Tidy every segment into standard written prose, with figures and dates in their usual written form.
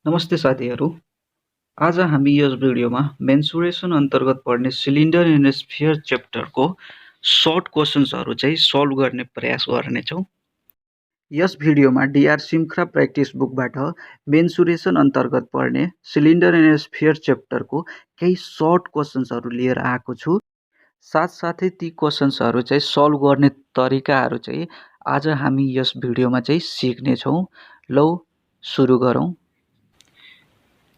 नमस्ते साथीहरू। आज हामी यस भिडियोमा मेन्सुरेसन अन्तर्गत पर्ने सिलिन्डर एन्ड स्फियर च्याप्टरको सर्ट क्वेसन्सहरू चाहिँ सल्भ गर्ने प्रयास गर्नेछौँ। यस भिडियोमा डिआर सिमख्रा प्र्याक्टिस बुकबाट मेन्सुरेसन अन्तर्गत पर्ने सिलिन्डर एन्ड स्फियर च्याप्टरको केही सर्ट क्वेसन्सहरू लिएर आएको छु। साथसाथै ती क्वेसन्सहरू चाहिँ सल्भ गर्ने तरिकाहरू चाहिँ आज हामी यस भिडियोमा चाहिँ सिक्नेछौँ। लौ सुरु गरौँ।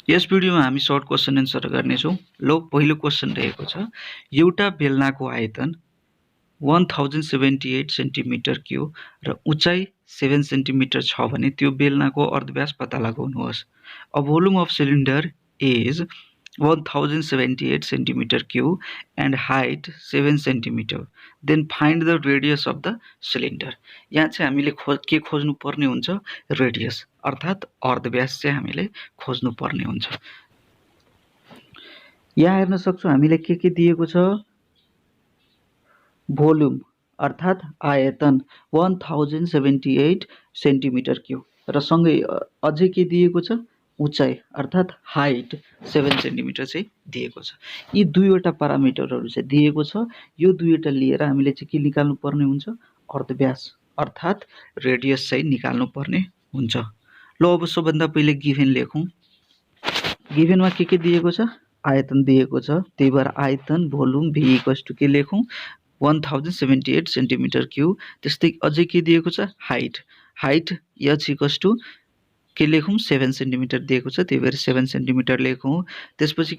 यस भिडियोमा हामी सर्ट क्वेसन एन्सर गर्नेछौँ। लौ पहिलो क्वेसन रहेको छ, एउटा बेलनाको आयतन 1078 सेन्टिमिटर क्युब र उचाइ 7 सेन्टिमिटर छ भने त्यो बेलनाको अर्धव्यास पत्ता लगाउनुहोस्। A volume of cylinder is 1078 centimetre cube and height 7 centimetre, then find the radius of the cylinder. यहाँ चाहिँ हामीले के खोज्नु पर्ने हुन्छ? रेडियस अर्थात् अर्धव्यास चाहिँ हामीले खोज्नु पर्ने हुन्छ। यहाँ हेर्न सक्छौँ हामीले के दिएको छ? भोल्युम अर्थात् आयतन 1078 सेन्टिमिटर क्युब र सँगै अझै के दिएको छ? उचाइ अर्थात् हाइट 7 सेन्टिमिटर चाहिँ दिएको छ। यी दुईवटा पारामिटरहरू चाहिँ दिएको छ। यो दुईवटा लिएर हामीले चाहिँ के निकाल्नु पर्ने हुन्छ? अर्धव्यास अर्थात् रेडियस चाहिँ निकाल्नु पर्ने हुन्छ। ल अब सबभन्दा पहिले गिभेन लेखौँ। गिभेनमा के दिएको छ? आयतन दिएको छ। त्यही भएर आयतन भोल्युम भी इक्वल्स टु के लेखौँ? 1078 सेन्टिमिटर क्युब। त्यस्तै अझै के दिएको छ? हाइट एच इक्वल्स टु के लेखौँ? 7 सेन्टिमिटर दिएको छ, त्यही भएर 7 सेन्टिमिटर लेखौँ। त्यसपछि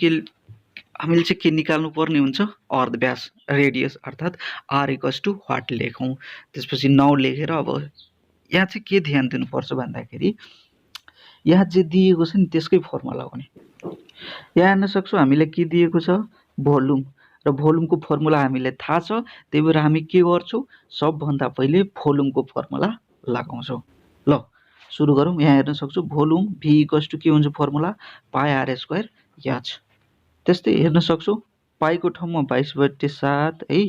हामीले चाहिँ के निकाल्नु पर्ने हुन्छ? अर्धव्यास रेडियस अर्थात् आर इक्वल्स टु वाट लेखौँ। त्यसपछि 9 लेखेर अब यहाँ चाहिँ के ध्यान दिनुपर्छ भन्दाखेरि यहाँ जे दिएको छ नि त्यसकै फर्मुला हो नि। यहाँ हेर्न सक्छौँ हामीले के दिएको छ? भोल्युम र भोल्युमको फर्मुला हामीलाई थाहा छ। त्यही भएर हामी के गर्छौँ? सबभन्दा पहिले भोल्युमको फर्मुला लगाउँछौँ। ल सुरु गरौँ। यहाँ हेर्न सक्छौँ भोल्युम भी इक्वल्स टु के हुन्छ? Formula pi r square h. त्यस्तै हेर्न सक्छौँ पाईको ठाउँमा 22/7 है,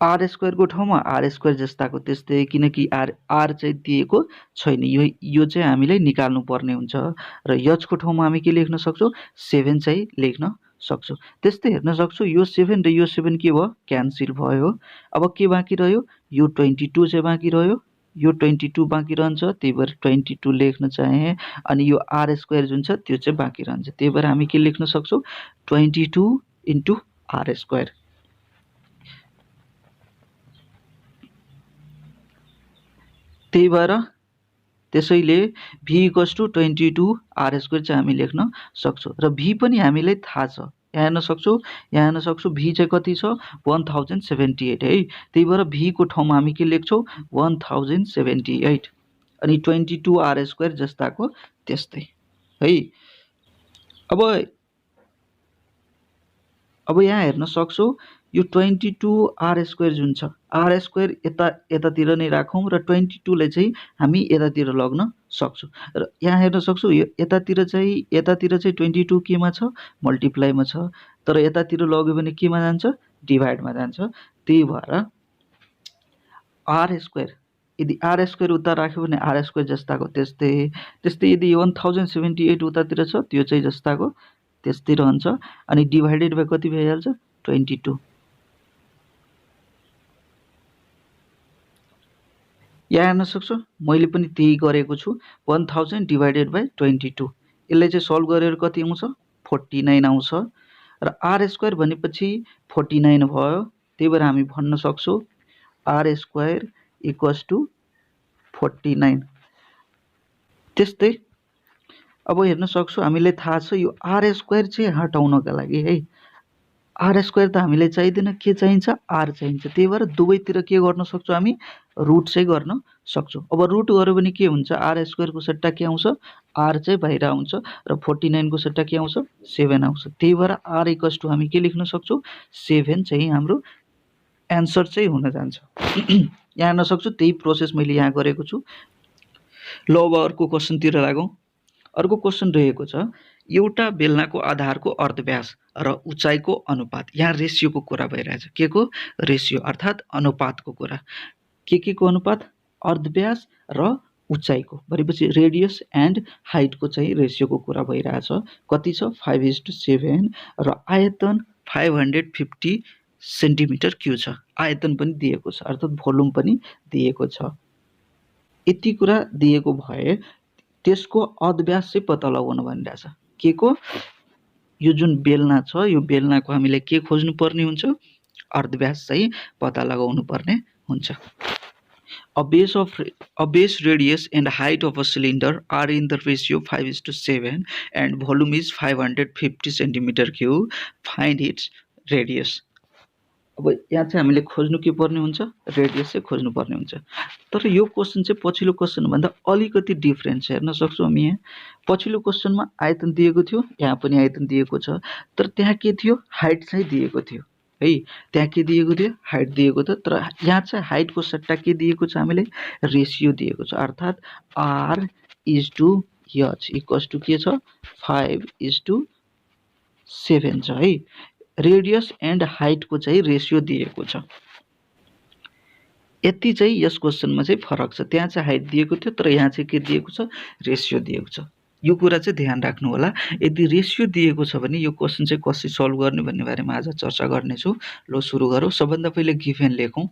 आर स्क्वायरको ठाउँमा आर स्क्वायर जस्ताको त्यस्तै, किनकि आर चाहिँ दिएको छैन। यो चाहिँ हामीले निकाल्नु पर्ने हुन्छ र एचको ठाउँमा हामी के लेख्न सक्छौँ? 7 चाहिँ लेख्न सक्छौँ। त्यस्तै हेर्न सक्छौँ यो 7 र यो 7 के भयो? क्यान्सल भयो। अब के बाँकी रह्यो? यो 22 चाहिँ बाँकी रह्यो। यो 22 बाँकी रहन्छ, त्यही भएर 22 लेख्न चाहे। अनि यो आर स्क्वायर जुन छ त्यो चाहिँ बाँकी रहन्छ, त्यही भएर हामी के लेख्न सक्छौँ? 22 इन्टु आर स्क्वायर। त्यही भएर त्यसैले भी इक्वल्स टु 22 आर स्क्वायर चाहिँ हामी लेख्न सक्छौँ र भी पनि हामीलाई थाहा छ। यहाँ हेर्न सक्छौँ भी चाहिँ कति छ? 1078 है। त्यही भएर भी को ठाउँमा हामी के लेख्छौँ? 1078 अनि 22 आर स्क्वायर जस्ताको त्यस्तै है। अब यहाँ हेर्न सक्छौँ यो 22 आर स्क्वायर जुन छ, आर स्क्वायर यतातिर नै राखौँ र 22 लाई चाहिँ हामी यतातिर लग्न सक्छौँ। र यहाँ हेर्न सक्छौँ यो यतातिर चाहिँ 22 केमा छ? मल्टिप्लाईमा छ। तर यतातिर लग्यो भने केमा जान्छ? डिभाइडमा जान्छ। त्यही भएर आर स्क्वायर, यदि आर स्क्वायर उता राख्यो भने आर स्क्वायर जस्ताको त्यस्तै। त्यस्तै यदि 1078 उतातिर छ त्यो चाहिँ जस्ताको त्यस्तै रहन्छ। अनि डिभाइडेड बाई कति भइहाल्छ? 22। यहाँ हेर्न सक्छौँ मैले पनि त्यही गरेको छु। 1000 डिभाइडेड बाई 22, यसलाई चाहिँ सल्भ गरेर कति आउँछ? 49 आउँछ। र आर स्क्वायर भनेपछि 49 भयो। त्यही भएर हामी भन्न सक्छौँ आर स्क्वायर इक्वल्स टु 49। त्यस्तै अब हेर्न सक्छौँ हामीलाई थाहा छ यो आर स्क्वायर चाहिँ हटाउनका लागि है, आर स्क्वायर त हामीलाई चाहिँदैन, के चाहिन्छ? आर चाहिन्छ। त्यही भएर दुवैतिर के गर्न सक्छौँ हामी? रुट चाहिँ गर्न सक्छौँ। अब रुट गऱ्यो भने के हुन्छ? आर स्क्वायरको सट्टा के आउँछ? आर चाहिँ बाहिर आउँछ र 49 को सट्टा के आउँछ? 7 आउँछ। त्यही भएर आर इक्वल्स टु हामी के लेख्न सक्छौँ? 7 चाहिँ हाम्रो एन्सर चाहिँ हुन जान्छ। यहाँ हेर्न सक्छौँ त्यही प्रोसेस मैले यहाँ गरेको छु। ल अब अर्को क्वेसनतिर लागौँ। अर्को क्वेसन रहेको छ एउटा बेलनाको आधारको अर्धव्यास र उचाइको अनुपात। यहाँ रेसियोको कुरा भइरहेछ। के को? रेसियो अर्थात् अनुपातको कुरा। के को अनुपात? अर्धव्यास र उचाइको भनेपछि रेडियस एन्ड हाइटको चाहिँ रेसियोको कुरा भइरहेछ। कति छ 5:7 र आयतन 550 सेन्टिमिटर क्यु छ। आयतन पनि दिएको छ अर्थात् भोल्युम पनि दिएको छ। यति कुरा दिएको भए त्यसको अधव्यास चाहिँ पत्ता लगाउनु भनिरहेछ। के को? यो जुन बेलना छ यो बेलनाको हामीले के खोज्नु पर्ने हुन्छ? अर्धव्यास चाहिँ पत्ता लगाउनु पर्ने हुन्छ। A base radius and height of a cylinder are in the ratio 5:7 and volume is 550 centimeter cube. Find its radius. अब यहाँ चाहिँ हामीले खोज्नु के पर्ने हुन्छ? रेडियस चाहिँ खोज्नु पर्ने हुन्छ। तर यो क्वेसन चाहिँ पछिल्लो क्वेसनभन्दा अलिकति डिफरेन्ट छ। हेर्न सक्छौँ हामी यहाँ पछिल्लो क्वेसनमा आयतन दिएको थियो, यहाँ पनि आयतन दिएको छ, तर त्यहाँ के थियो? हाइट चाहिँ दिएको थियो है। त्यहाँ के दिएको थियो? हाइट दिएको थियो, तर यहाँ चाहिँ हाइटको सट्टा के दिएको छ? हामीले रेसियो दिएको छ अर्थात् R:H इक्वल्स टु के छ? 5:7 छ है। रेडियस एन्ड हाइटको चाहिँ रेसियो दिएको छ। यति चाहिँ यस क्वेसनमा चाहिँ फरक छ। त्यहाँ चाहिँ हाइट दिएको थियो, तर यहाँ चाहिँ के दिएको छ? रेसियो दिएको छ। यो कुरा चाहिँ ध्यान राख्नु होला। यदि रेसियो दिएको छ भने यो क्वेसन चाहिँ कसरी सल्भ गर्ने भन्ने बारेमा आज चर्चा गर्नेछु। ल सुरु गरौँ। सबभन्दा पहिले गिभेन लेखौँ।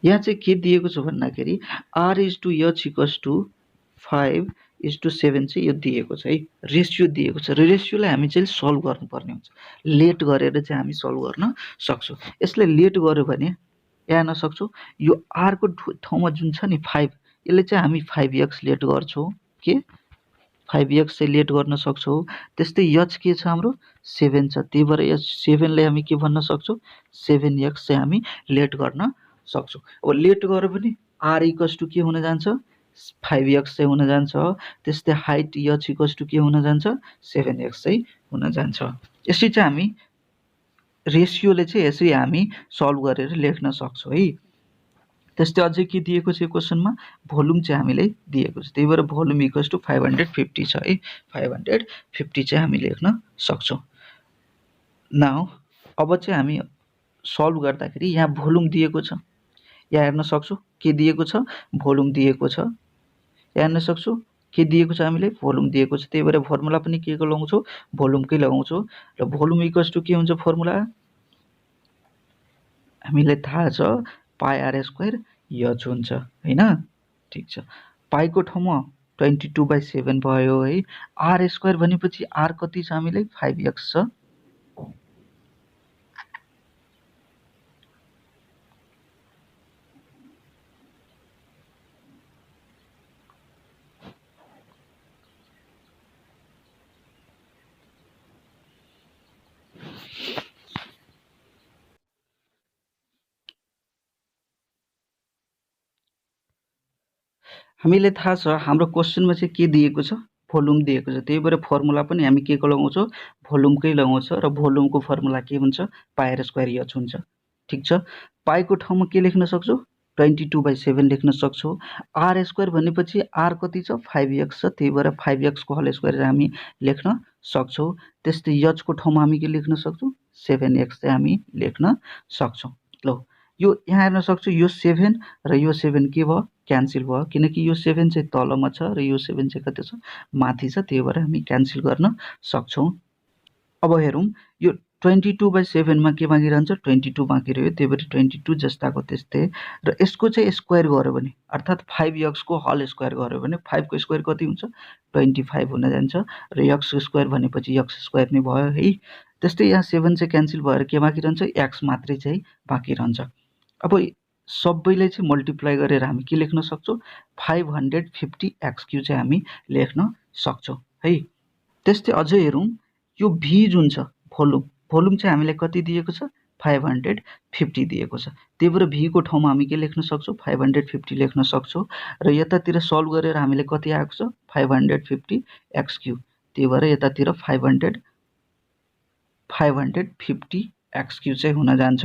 यहाँ चाहिँ के दिएको छ भन्दाखेरि R:H इक्वल्स टु 5:7 चाहिँ यो दिएको छ है। रेसियो दिएको छ। रेसियोलाई हामी चाहिँ सल्भ गर्नुपर्ने हुन्छ। लेट गरेर चाहिँ हामी सल्भ गर्न सक्छौँ। यसलाई लेट गर्यो भने हेर्न सक्छौँ यो R को ठाउँमा जुन छ नि 5 यसले चाहिँ हामी 5x लेट गर्छौँ। के 5x चाहिँ लेट गर्न सक्छौँ। त्यस्तै h के छ हाम्रो 7 छ। त्यही भएर यस 7 लाई हामी के भन्न सक्छौँ? 7x चाहिँ हामी लेट गर्न सक्छौँ। अब लेट गर्यो भने R इक्वल्स टु के हुन जान्छ? 5x चाहिँ हुन जान्छ। त्यस्तै हाइट h इक्वल्स टु के हुन जान्छ? 7x चाहिँ हुन जान्छ। यसरी चाहिँ हामी रेसियोले चाहिँ यसरी हामी सल्भ गरेर लेख्न सक्छौँ है। त्यस्तै अझै के दिएको छ यो क्वेसनमा? भोल्युम चाहिँ हामीलाई दिएको छ। त्यही भएर भोल्युम इक्वल्स टु 550 छ है। 550 चाहिँ हामी लेख्न सक्छौँ। नाउ अब चाहिँ हामी सल्भ गर्दाखेरि यहाँ भोल्युम दिएको छ। यहाँ हेर्न सक्छौँ के दिएको छ? भोल्युम दिएको छ। हेर्न सक्छौँ के दिएको छ? हामीले भोल्युम दिएको छ। त्यही भएर फर्मुला पनि के को लगाउँछौँ? भोल्युमकै लगाउँछौँ। र भोल्युम इक्वल्स टु के हुन्छ फर्मुला? हामीलाई थाहा छ πr² h हुन्छ हैन। ठिक छ। पाईको ठाउँमा 22/7 भयो है। r² भनेपछि r कति छ? हामीलाई 5x छ। हामीलाई थाहा छ हाम्रो क्वेसनमा चाहिँ के दिएको छ? भोल्युम दिएको छ। त्यही भएर फर्मुला पनि हामी के को लगाउँछौँ? भोल्युमकै लगाउँछ र भोल्युमको फर्मुला के हुन्छ? πr² h हुन्छ। ठिक छ। पाईको ठाउँमा के लेख्न सक्छौँ? 22/7 लेख्न सक्छौँ। r² भनेपछि r कति छ? 5x छ। त्यही भएर 5x को होल स्क्वायर हामी लेख्न सक्छौँ। त्यस्तै h को ठाउँमा हामी के लेख्न सक्छौँ? 7x चाहिँ हामी लेख्न सक्छौँ। ल यो यहाँ हेर्न सक्छौँ यो 7 र यो 7 के भयो? क्यान्सल भयो। किनकि यो 7 चाहिँ तलमा छ र यो 7 चाहिँ कति छ? माथि छ। त्यही भएर हामी क्यान्सल गर्न सक्छौँ। अब हेरौँ यो 22/7 मा के बाँकी रहन्छ? 22 बाँकी रह्यो। त्यही भएर 22 जस्ताको त्यस्तै र यसको चाहिँ स्क्वायर गर्यो भने अर्थात् 5x को होल स्क्वायर गर्यो भने 5 को स्क्वायर कति हुन्छ? 25 हुन जान्छ र x स्क्वायर भनेपछि x स्क्वायर नै भयो है। त्यस्तै यहाँ 7 चाहिँ क्यान्सल भएर के बाँकी रहन्छ? x मात्रै चाहिँ बाँकी रहन्छ। अब सबैलाई चाहिँ मल्टिप्लाई गरेर हामी के लेख्न सक्छौँ? 550x³ चाहिँ हामी लेख्न सक्छौँ है। त्यस्तै अझै हेरौँ यो v जुन छ भोल्युम चाहिँ हामीलाई कति दिएको छ? 550 दिएको छ। त्यही भएर v को ठाउँमा हामी के लेख्न सक्छौँ? 550 लेख्न सक्छौँ र यतातिर सल्भ गरेर हामीले कति आएको छ? 550x³। त्यही भएर यतातिर 550x³ चाहिँ हुन जान्छ।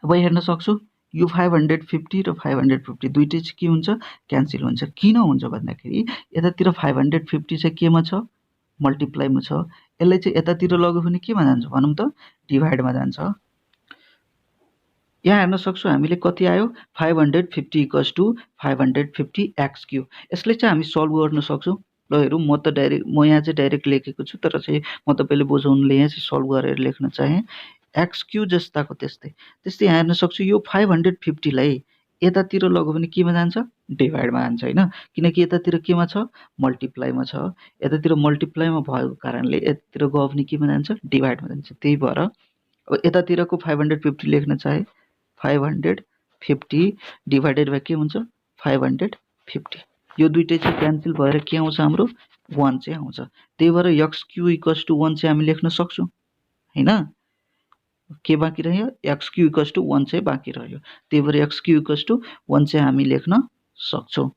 अब हेर्न सक्छौँ यो 550 र 550 दुईटै चाहिँ के हुन्छ? क्यान्सल हुन्छ। किन हुन्छ भन्दाखेरि यतातिर 550 चाहिँ केमा छ? मल्टिप्लाईमा छ। यसलाई चाहिँ यतातिर लग्यो भने केमा जान्छ भनौँ त? डिभाइडमा जान्छ। यहाँ हेर्न सक्छौँ हामीले कति आयो 550 इक्वल्स टु 550 एक्स क्यू। यसले चाहिँ हामी सल्भ गर्न सक्छौँ। ल हेरौँ, म यहाँ चाहिँ डाइरेक्ट लेखेको छु, तर चाहिँ म तपाईँले बुझाउनुले यहाँ चाहिँ सल्भ गरेर लेख्न चाहेँ। एक्स क्यू जस्ताको त्यस्तै यहाँ हेर्न सक्छु, यो 550 लाई यतातिर लग्यो भने केमा जान्छ, डिभाइडमा जान्छ होइन, किनकि यतातिर केमा छ, मल्टिप्लाईमा छ। यतातिर मल्टिप्लाईमा भएको कारणले यतातिर गयो भने केमा जान्छ, डिभाइडमा जान्छ। त्यही भएर अब यतातिरको 550 लेख्न चाहे 550 डिभाइडेड बाई के हुन्छ, 550। यो दुइटै चाहिँ क्यान्सल भएर के आउँछ, हाम्रो 1 चाहिँ आउँछ। त्यही भएर एक्स क्यू इक्वल्स टु 1 चाहिँ हामी लेख्न सक्छौँ होइन। के बाँकी रह्यो, एक्स क्यू इक्वल्स टु 1 चाहिँ बाँकी रह्यो। त्यही भएर एक्स क्यू इक्वल्स टु 1 चाहिँ हामी लेख्न सक्छौँ।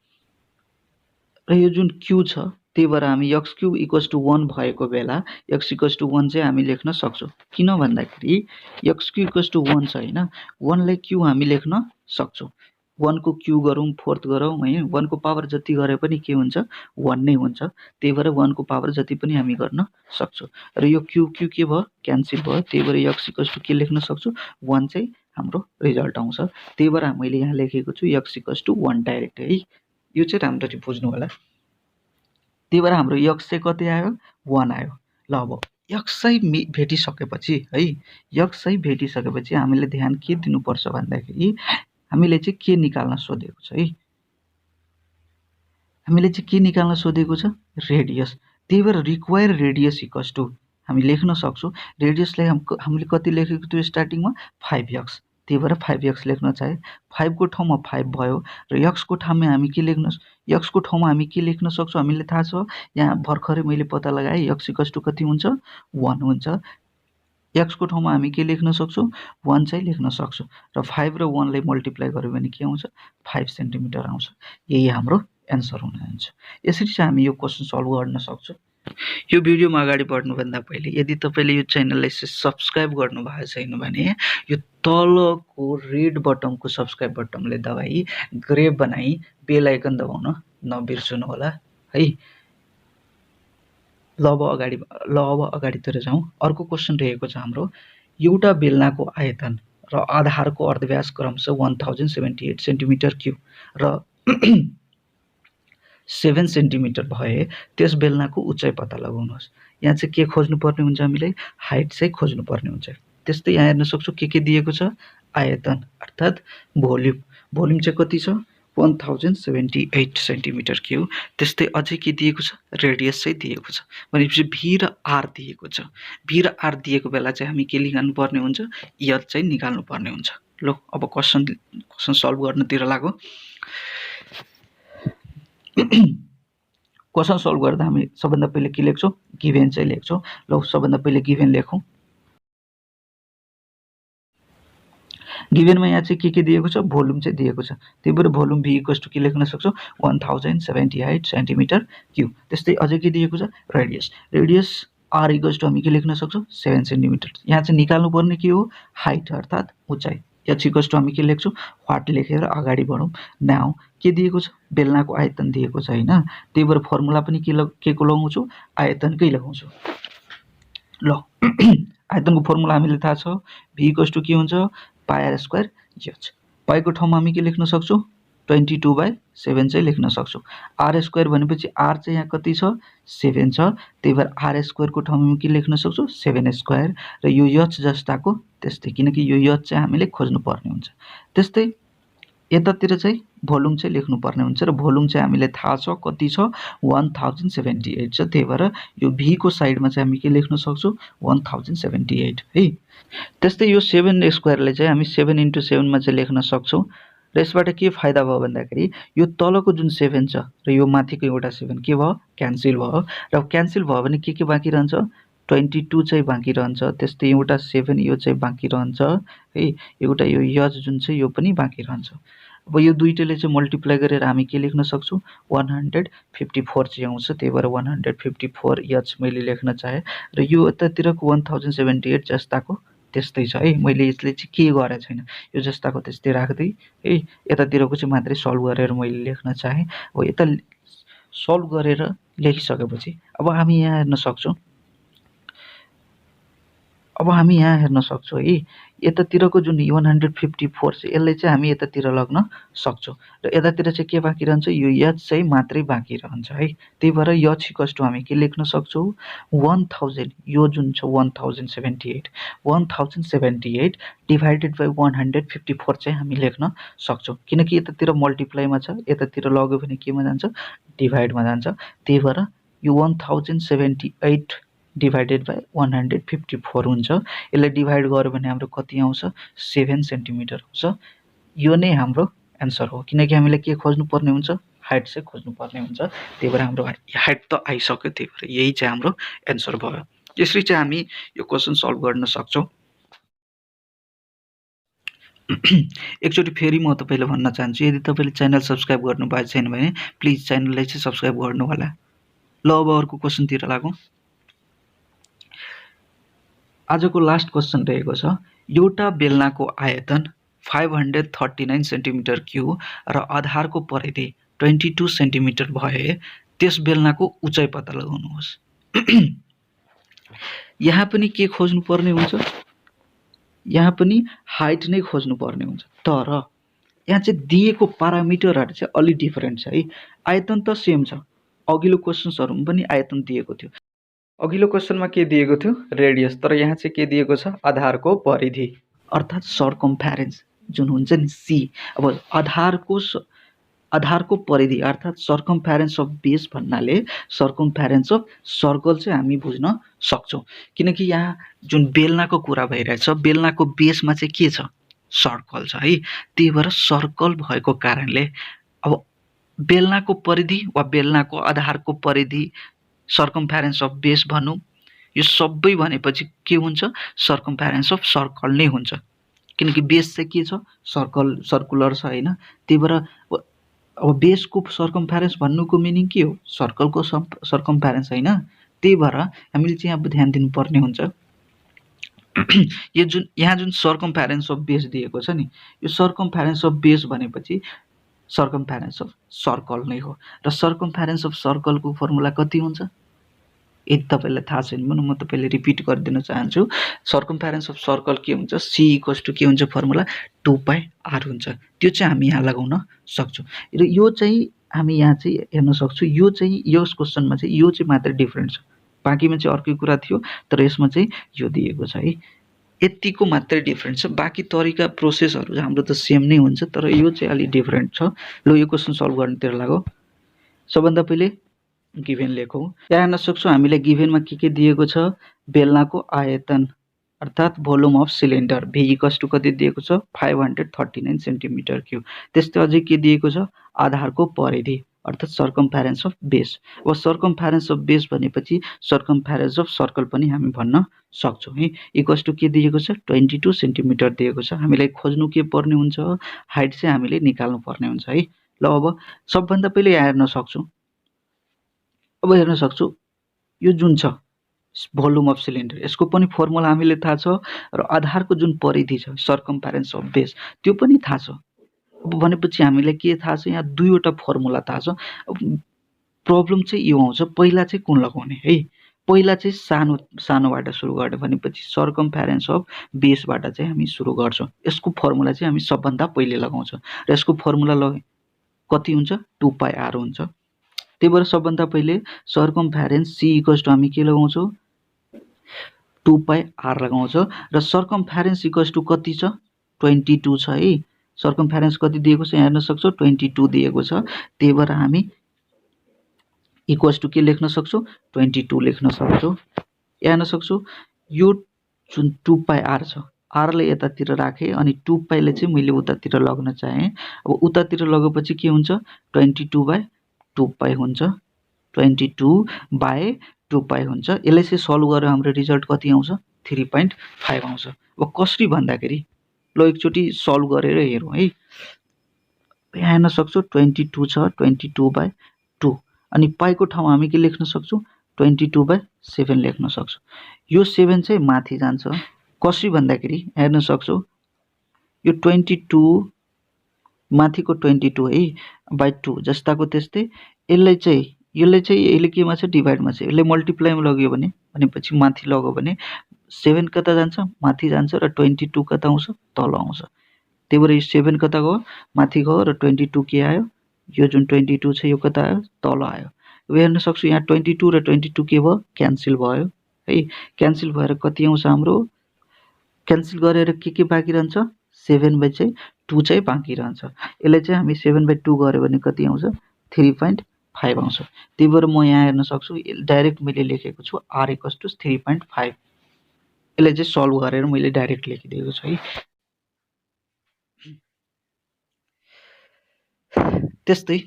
र यो जुन क्यू छ, त्यही भएर हामी एक्स क्यू इक्वल्स टु 1 भएको बेला एक्स इक्वल्स टु 1 चाहिँ हामी लेख्न सक्छौँ। किन भन्दाखेरि एक्स क्यू इक्वल्स टु 1 छ होइन, 1 लाई क्यू हामी लेख्न सक्छौँ। 1 को क्यू गरौँ, फोर्थ गरौँ है, 1 को पावर जति गरे पनि के हुन्छ, 1 नै हुन्छ। त्यही भएर 1 को पावर जति पनि हामी गर्न सक्छौँ। र यो क्यू क्यू के भयो, क्यान्सल भयो। त्यही भएर एक्स इक्वल्स टु के लेख्न सक्छु, 1 चाहिँ हाम्रो रिजल्ट आउँछ। त्यही भएर मैले यहाँ लेखेको छु एक्स इक्वल्स टु 1 डाइरेक्ट है। यो चाहिँ राम्ररी बुझ्नु होला। त्यही भएर हाम्रो यक्स चाहिँ कति आयो, 1 आयो। ल अब यक्स चाहिँ भेटिसकेपछि है, यक्स चाहिँ भेटिसकेपछि हामीले ध्यान के दिनुपर्छ भन्दाखेरि हामीले चाहिँ के निकाल्न सोधेको छ है, हामीले चाहिँ के निकाल्न सोधेको छ, रेडियस। त्यही भएर रिक्वायर रेडियस इक्वल्स टु हामी लेख्न सक्छौँ, रेडियसलाई हामीले कति लेखेको थियो स्टार्टिङमा, 5x। त्यही भएर 5x लेख्न चाहे 5 को ठाउँमा 5 भयो र x को ठाउँमा हामी के लेख्न, x को ठाउँमा हामी के लेख्न सक्छौँ, हामीले थाहा छ, यहाँ भर्खरै मैले पत्ता लगाएँ, x इक्वल्स टु कति हुन्छ, 1 हुन्छ। x को ठाउँमा हामी के लेख्न सक्छौँ, 1 चाहिँ लेख्न सक्छौँ। र 5 र 1 लाई मल्टिप्लाई गर्यो भने के आउँछ, 5 सेन्टिमिटर आउँछ। यही हाम्रो एन्सर हुन जान्छ। यसरी चाहिँ हामी यो क्वेसन सल्भ गर्न सक्छौँ। यो भिडियोमा अगाडि बढ्नुभन्दा पहिले यदि तपाईँले यो च्यानललाई सब्सक्राइब गर्नुभएको छैन भने यो तलको रेड बटनको सब्सक्राइब बटनले दबाई ग्रे बनाई बेल आइकन दबाउन नबिर्सनु होला है। ल अब अगाडितिर जाउँ। अर्को क्वेसन रहेको छ हाम्रो, एउटा बेलनाको आयतन र आधारको अर्धव्यास क्रमशः 1078 सेन्टिमिटर क्युब र 7 सेन्टिमिटर भए त्यस बेलनाको उचाइ पत्ता लगाउनुहोस्। यहाँ चाहिँ के खोज्नुपर्ने हुन्छ, हामीले हाइट चाहिँ खोज्नुपर्ने हुन्छ। त्यस्तै यहाँ हेर्न सक्छौँ के दिएको छ, आयतन अर्थात् भोल्युम। भोल्युम चाहिँ कति छ, 1078 सेन्टिमिटर क्युब। त्यस्तै अझै के दिएको छ, रेडियस चाहिँ दिएको छ। भनेपछि भी र आर दिएको छ। भी र आर दिएको बेला चाहिँ हामी के निकाल्नु पर्ने हुन्छ, एच चाहिँ निकाल्नु पर्ने हुन्छ। ल अब क्वेसन सल्भ गर्नतिर लागौँ। क्वेसन सल्भ गर्दा हामी सबभन्दा पहिले के लेख्छौँ, गिभेन चाहिँ लेख्छौँ। ल सबभन्दा पहिले गिभेन लेखौँ। गिभेनमा यहाँ चाहिँ के दिएको छ, भोल्युम चाहिँ दिएको छ। त्यही भएर भोल्युम भी इक्वल्स टु के लेख्न सक्छौँ, 1078 सेन्टिमिटर क्युब। त्यस्तै अझै के दिएको छ, radius. Radius r equals to हामी के लेख्न सक्छौँ, 7 सेन्टिमिटर। यहाँ चाहिँ निकाल्नुपर्ने के हो, हाइट अर्थात् उचाइ। एच इक्वल्स टु हामी के लेख्छौँ, वाट लेखेर अगाडि बढौँ। नाउ के दिएको छ, बेलनाको आयतन दिएको छ होइन। त्यही भएर फर्मुला पनि के को लगाउँछु, आयतनकै लगाउँछु। ल आयतनको फर्मुला हामीले थाहा छ, भी इक्वल्स टु के हुन्छ, पाई आर स्क्वायर एच। पाईको ठाउँमा हामी के लेख्न सक्छौँ, 22/7 चाहिँ लेख्न सक्छौँ। आर स्क्वायर भनेपछि आर चाहिँ यहाँ कति छ, 7 छ। त्यही भएर आर स्क्वायरको ठाउँमा हामी के लेख्न सक्छौँ, 7 स्क्वायर। र यो एच जस्ताको त्यस्तै, किनकि यो एच चाहिँ हामीले खोज्नुपर्ने हुन्छ। त्यस्तै यतातिर चाहिँ भोल्युम चाहिँ लेख्नुपर्ने हुन्छ र भोल्युम चाहिँ हामीले थाहा छ कति छ, 1078 छ। त्यही भएर यो भी को साइडमा चाहिँ हामी के लेख्न सक्छौँ, 1078 है। त्यस्तै यो 7 स्क्वायरले चाहिँ हामी 7 × 7 मा चाहिँ लेख्न सक्छौँ। र यसबाट के फाइदा भयो भन्दाखेरि यो तलको जुन 7 छ र यो माथिको एउटा 7 के भयो, क्यान्सल भयो। र क्यान्सल भयो भने के बाँकी रहन्छ, 22 चाहिँ बाँकी रहन्छ। त्यस्तै एउटा 7 यो चाहिँ बाँकी रहन्छ है। एउटा यो एच जुन चाहिँ यो पनि बाँकी रहन्छ। अब यो दुईटैले चाहिँ मल्टिप्लाई गरेर हामी के लेख्न सक्छौँ, 154 चाहिँ आउँछ। त्यही भएर 154 एच मैले लेख्न चाहेँ। र यो यतातिरको 1078 जस्ताको त्यस्तै छ है। मैले यसले चाहिँ के गरेको छैन, यो जस्ताको त्यस्तै राख्दै है। यतातिरको चाहिँ मात्रै सल्भ गरेर मैले लेख्न चाहेँ। अब यता सल्भ गरेर लेखिसकेपछि अब हामी यहाँ हेर्न सक्छौँ, है यतातिरको जुन 154 छ यसलाई चाहिँ हामी यतातिर लग्न सक्छौँ र यतातिर चाहिँ के बाँकी रहन्छ यो एच चाहिँ मात्रै बाँकी रहन्छ है। त्यही भएर एच इक्वल्स टु हामी के लेख्न सक्छौँ 1000 यो जुन छ 1078 डिभाइडेड बाई 154 चाहिँ हामी लेख्न सक्छौँ किनकि यतातिर मल्टिप्लाईमा छ यतातिर लग्यो भने केमा जान्छ डिभाइडमा जान्छ। त्यही भएर यो 1078 डिभाइडेड बाई 154 हुन्छ। यसलाई डिभाइड गर्यो भने हाम्रो कति आउँछ 7 सेन्टिमिटर आउँछ। यो नै हाम्रो एन्सर हो किनकि हामीले के खोज्नु पर्ने हुन्छ हाइट चाहिँ खोज्नु पर्ने हुन्छ। त्यही भएर हाम्रो हाइट त आइसक्यो त्यही भएर यही चाहिँ हाम्रो एन्सर भयो। यसरी चाहिँ हामी यो क्वेसन सल्भ गर्न सक्छौँ। एकचोटि फेरि म तपाईँलाई भन्न चाहन्छु यदि तपाईँले च्यानल सब्सक्राइब गर्नुभएको छैन भने प्लिज च्यानललाई चाहिँ सब्सक्राइब गर्नु होला। ल अब अर्को क्वेसनतिर लागौँ। आजको लास्ट क्वेसन रहेको छ एउटा बेलनाको आयतन 539 सेन्टिमिटर क्युब र आधारको परिधि 22 सेन्टिमिटर भए त्यस बेलनाको उचाइ पत्ता लगाउनुहोस्। यहाँ पनि के खोज्नु पर्ने हुन्छ यहाँ पनि हाइट नै खोज्नु पर्ने हुन्छ तर यहाँ चाहिँ दिएको पारामिटरहरू चाहिँ अलि डिफरेन्ट छ है। आयतन त सेम छ अघिल्लो क्वेसन्सहरुमा पनि आयतन दिएको थियो। अघिल्लो क्वेसनमा के दिएको थियो रेडियस तर यहाँ चाहिँ के दिएको छ आधारको परिधि अर्थात् सर्कम्फेरेन्स जुन हुन्छ नि सी। अब आधारको परिधि अर्थात् सर्कम्फेरेन्स अफ बेस भन्नाले सर्कम्फेरेन्स अफ सर्कल चाहिँ हामी बुझ्न सक्छौँ किनकि यहाँ जुन बेलनाको कुरा भइरहेछ बेलनाको बेसमा चाहिँ के छ सर्कल छ है। त्यही भएर सर्कल भएको कारणले अब बेलनाको परिधि वा बेलनाको आधारको परिधि सर्कम्फेरेन्स अफ बेस भनौँ यो सबै भनेपछि के हुन्छ सर्कम्फेरेन्स अफ सर्कल नै हुन्छ किनकि बेस चाहिँ के छ सर्कुलर छ हैन। त्यही भएर अब बेसको सर्कम्फेरेन्स भन्नुको मिनिङ के हो सर्कलको सर्कम्फेरेन्स हैन। त्यही भएर हामीले चाहिँ अब ध्यान दिनुपर्ने हुन्छ यो जुन यहाँ जुन सर्कम्फेरेन्स अफ बेस दिएको छ नि यो सर्कम्फेरेन्स अफ बेस भनेपछि सर्कम्फेरेन्स अफ सर्कल नै हो र सर्कम्फेरेन्स अफ सर्कलको फर्मुला कति हुन्छ यदि तपाईलाई थाहा छैन भने म तपाईलाई रिपिट गरिदिन चाहन्छु। सर्कम्फेरेन्स अफ सर्कल के हुन्छ सी इक्वल्स टु के हुन्छ फर्मुला 2πr हुन्छ। त्यो चाहिँ हामी यहाँ लगाउन सक्छौँ र यो चाहिँ हामी यहाँ चाहिँ हेर्न सक्छौँ यो चाहिँ यस क्वेसनमा चाहिँ यो चाहिँ मात्र डिफरेन्ट छ बाँकीमा चाहिँ अर्कै कुरा थियो तर यसमा चाहिँ यो दिएको छ है यतिको मात्रै डिफरेन्ट छ। बाँकी तरिका प्रोसेसहरु हाम्रो त सेम नै हुन्छ तर यो चाहिँ अलि डिफरेन्ट छ। ल यो क्वेसन सल्भ गर्नतिर लागौ। सबभन्दा पहिले गिभेन लेखौँ। यहाँ हेर्न सक्छौँ हामीलाई गिभेनमा के दिएको छ बेलनाको आयतन अर्थात् volume of cylinder v equals to कति दिएको छ 539 सेन्टिमिटर क्युब। त्यस्तै अझै के दिएको छ आधारको परिधि अर्थात् सर्कम्फेरेन्स अफ बेस। अब सर्कम्फेरेन्स अफ बेस भनेपछि सर्कम्फेरेन्स अफ सर्कल पनि हामी भन्न सक्छौँ है। इक्वल्स टु के दिएको छ 22 सेन्टिमिटर दिएको छ। हामीलाई खोज्नु के पर्ने हुन्छ हाइट चाहिँ हामीले निकाल्नु पर्ने हुन्छ है। ल अब सबभन्दा पहिले यहाँ हेर्न सक्छौँ अब हेर्न सक्छौँ यो जुन छ भोल्युम अफ सिलिन्डर यसको पनि फर्मुला हामीले थाहा छ र आधारको जुन परिधि छ सर्कम्फेरेन्स अफ बेस त्यो पनि थाहा छ। अब भनेपछि हामीलाई के थाहा छ यहाँ दुईवटा फर्मुला थाहा छ। अब प्रब्लम चाहिँ यो आउँछ पहिला चाहिँ कुन लगाउने है। पहिला चाहिँ सानोबाट सुरु गर्ने भनेपछि सर्कम्फेरेन्स अफ बेसबाट चाहिँ हामी सुरु गर्छौँ। यसको फर्मुला चाहिँ हामी सबभन्दा पहिले लगाउँछौँ र यसको फर्मुला कति हुन्छ 2πr हुन्छ। त्यही भएर सबभन्दा पहिले सर्कम्फेरेन्स सी इक्वल्स टु हामी के लगाउँछौँ 2πr लगाउँछ र सर्कम्फेरेन्स इक्वल्स टु कति छ 22 छ है। सर्कम्फेरेन्स कति दिएको छ हेर्न सक्छौँ 22 दिएको छ। त्यही भएर हामी इक्वल्स टु के लेख्न सक्छौँ 22 लेख्न सक्छौँ। हेर्न सक्छौँ यो जुन 2πr छ आरले यतातिर राखेँ अनि 2πले चाहिँ मैले उतातिर लग्न चाहेँ। अब उतातिर लगेपछि के हुन्छ 22/2π हुन्छ 22/2π हुन्छ। यसलाई चाहिँ सल्भ गरेर हाम्रो रिजल्ट कति आउँछ 3.5 आउँछ। अब कसरी भन्दाखेरि ल एकचोटि सल्भ गरेर हेरौँ है। यहाँ हेर्न सक्छौँ 22 छ 22/2 अनि पाइको ठाउँमा हामी के लेख्न सक्छौँ 22/7 लेख्न सक्छौँ। यो 7 चाहिँ माथि जान्छ कसरी भन्दाखेरि हेर्न सक्छौँ यो 22 माथिको 22 है बाइ 2 जस्ताको त्यस्तै यसले केमा छ डिभाइडमा छ। यसले मल्टिप्लाईमा लग्यो भने भनेपछि माथि लग्यो भने 7 कता जान्छ माथि जान्छ र 22 कता आउँछ तल आउँछ। त्यही भएर यो 7 कता गयो माथि गयो र 22 के आयो, यो जुन 22 छ यो कता आयो तल आयो। अब हेर्न सक्छु यहाँ 22 र 22 के भयो क्यान्सल भयो है। क्यान्सल भएर कति आउँछ हाम्रो, क्यान्सल गरेर के बाँकी रहन्छ 7/2 चाहिँ बाँकी रहन्छ। यसलाई चाहिँ हामी 7/2 गऱ्यो भने कति आउँछ 3.5 आउँछ। त्यही भएर म यहाँ हेर्न सक्छु डाइरेक्ट मैले लेखेको छु r = 3.5। यसलाई चाहिँ सल्भ गरेर मैले डाइरेक्ट लेखिदिएको छु है। त्यस्तै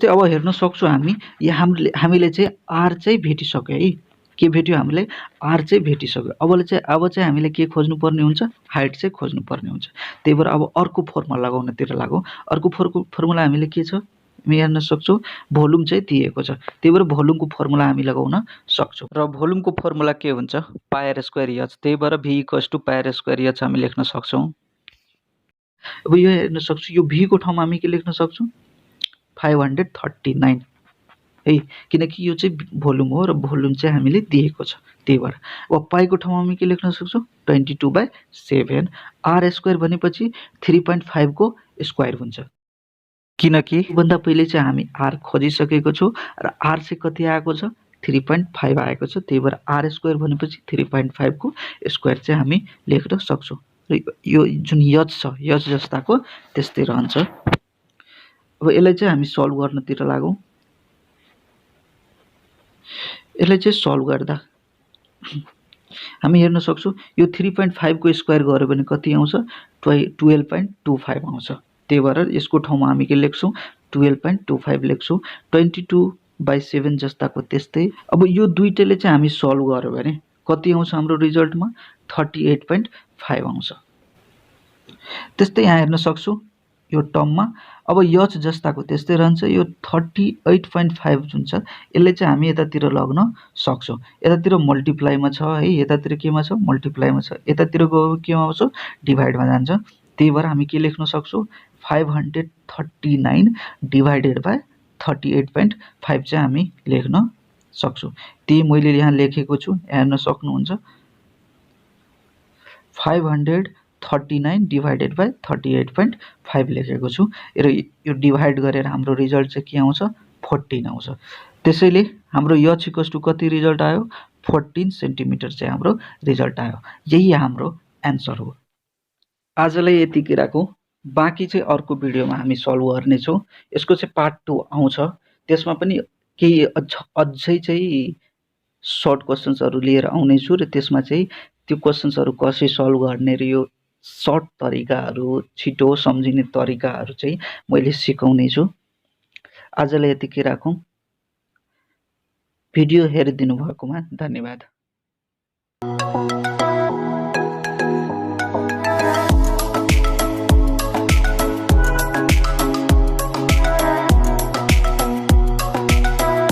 अब हेर्न सक्छौँ हामीले चाहिँ r चाहिँ भेटिसक्यो है। के भेट्यो हामीले r चाहिँ भेटिसक्यो। अब चाहिँ हामीले के खोज्नुपर्ने हुन्छ हाइट चाहिँ खोज्नुपर्ने हुन्छ। त्यही भएर अब अर्को फर्मुला लगाउनतिर लागौँ। अर्को फर्मुला हामीले के छ हामी हेर्न सक्छौँ भोल्युम चाहिँ दिएको छ। त्यही भएर भोल्युमको फर्मुला हामी लगाउन सक्छौँ र भोल्युमको फर्मुला के हुन्छ πr²h। त्यही भएर v = πr² हामी लेख्न सक्छौँ। अब यो हेर्न सक्छु यो v को ठाउँमा हामी के लेख्न सक्छौँ 539 है, किनकि यो चाहिँ भोल्युम हो र भोल्युम चाहिँ हामीले दिएको छ। त्यही भएर अब पाईको ठाउँमा हामी के लेख्न सक्छौँ 22/7। r² भनेपछि 3.5 को स्क्वायर हुन्छ, किनकि भन्दा पहिले चाहिँ हामी r खोजिसकेको छौँ र r चाहिँ कति आएको छ 3.5 आएको छ। त्यही भएर r² भनेपछि 3.5 को स्क्वायर चाहिँ हामी लेख्न सक्छौँ र यो जुन h छ h जस्ताको त्यस्तै रहन्छ। अब यसलाई चाहिँ हामी सल्भ गर्नतिर लागौँ। यसलाई चाहिँ सल्भ गर्दा हामी हेर्न सक्छौँ यो 3.5 को स्क्वायर गऱ्यो भने कति आउँछ 12.25 आउँछ। त्यही भएर यसको ठाउँमा हामी के लेख्छौँ 12.25 लेख्छौँ। 22/7 जस्ताको त्यस्तै। अब यो दुईटैले चाहिँ हामी सल्भ गर्यो भने कति आउँछ हाम्रो रिजल्टमा 38.5 आउँछ। त्यस्तै यहाँ हेर्न सक्छौँ यो टर्ममा अब h जस्ताको त्यस्तै रहन्छ। यो 38.5 जुन छ यसले चाहिँ हामी यतातिर लग्न सक्छौँ। यतातिर मल्टिप्लाईमा छ है, यतातिर केमा छ मल्टिप्लाईमा छ, यतातिर गयो केमा आउँछ डिभाइडमा जान्छ। त्यही भएर हामी के लेख्न सक्छौँ 539 / 38.5 चाहिँ हामी लेख्न सक्छौँ। त्यही मैले यहाँ लेखेको छु हेर्न सक्नुहुन्छ 539 / 38.5 लेखेको छु र यो डिभाइड गरेर हाम्रो रिजल्ट चाहिँ के आउँछ 14 आउँछ। त्यसैले हाम्रो h = कति रिजल्ट आयो 14 सेन्टिमिटर चाहिँ हाम्रो रिजल्ट आयो। यही हाम्रो एन्सर हो। आजलाई यतिकै राखौँ, बाँकी चाहिँ अर्को भिडियोमा हामी सल्भ गर्नेछौँ। यसको चाहिँ पार्ट 2 आउँछ, त्यसमा पनि केही अझै चाहिँ सर्ट क्वेसन्सहरू लिएर आउनेछु र त्यसमा चाहिँ त्यो क्वेसन्सहरू कसरी सल्भ गर्ने र यो सर्ट तरिकाहरू छिटो सम्झिने तरिकाहरू चाहिँ मैले सिकाउने छु। आजलाई यतिकै राखौँ। भिडियो हेरिदिनु भएकोमा धन्यवाद।